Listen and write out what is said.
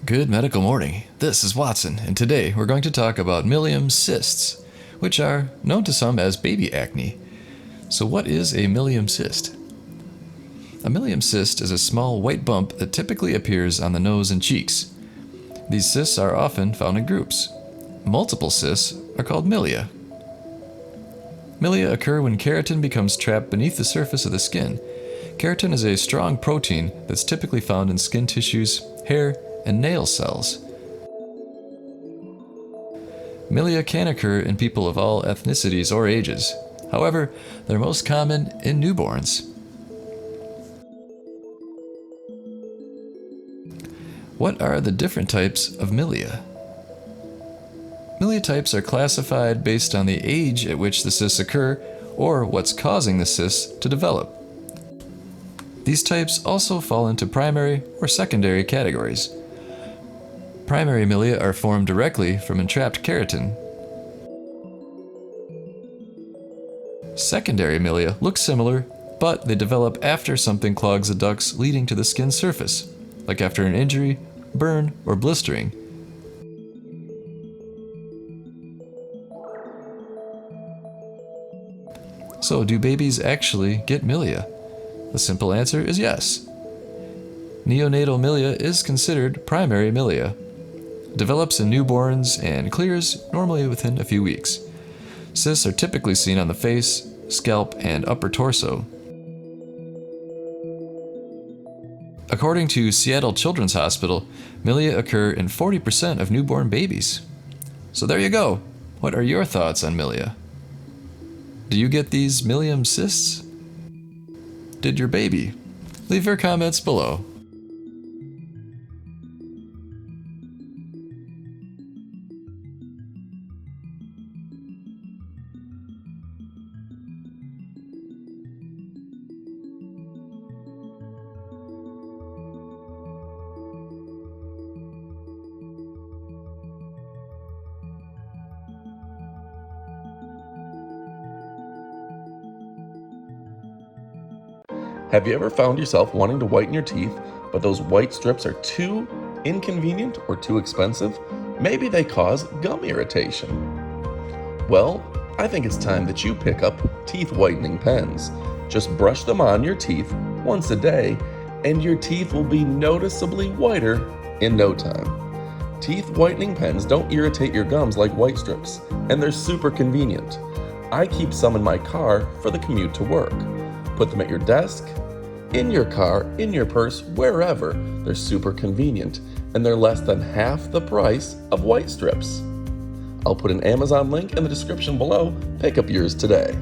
Good medical morning. This is Watson, and today we're going to talk about Milium cysts, which are known to some as baby acne. So what is a Milium cyst? A Milium cyst is a small white bump that typically appears on the nose and cheeks. These cysts are often found in groups. Multiple cysts are called milia. Milia occur when keratin becomes trapped beneath the surface of the skin. Keratin is a strong protein that's typically found in skin tissues, hair, and nail cells. Milia can occur in people of all ethnicities or ages. However, they're most common in newborns. What are the different types of milia? Milia types are classified based on the age at which the cysts occur or what's causing the cysts to develop. These types also fall into primary or secondary categories. Primary milia are formed directly from entrapped keratin. Secondary milia look similar, but they develop after something clogs the ducts leading to the skin surface, like after an injury, burn, or blistering. So, do babies actually get milia? The simple answer is yes. Neonatal milia is considered primary milia. It develops in newborns and clears normally within a few weeks. Cysts are typically seen on the face, scalp, and upper torso. According to Seattle Children's Hospital, milia occur in 40% of newborn babies. So there you go. What are your thoughts on milia? Do you get these Milium cysts? Did your baby? Leave your comments below. Have you ever found yourself wanting to whiten your teeth, but those white strips are too inconvenient or too expensive? Maybe they cause gum irritation. Well, I think it's time that you pick up teeth whitening pens. Just brush them on your teeth once a day, and your teeth will be noticeably whiter in no time. Teeth whitening pens don't irritate your gums like white strips, and they're super convenient. I keep some in my car for the commute to work. Put them at your desk, in your car, in your purse, wherever. They're super convenient, and they're less than half the price of white strips. I'll put an Amazon link in the description below. Pick up yours today.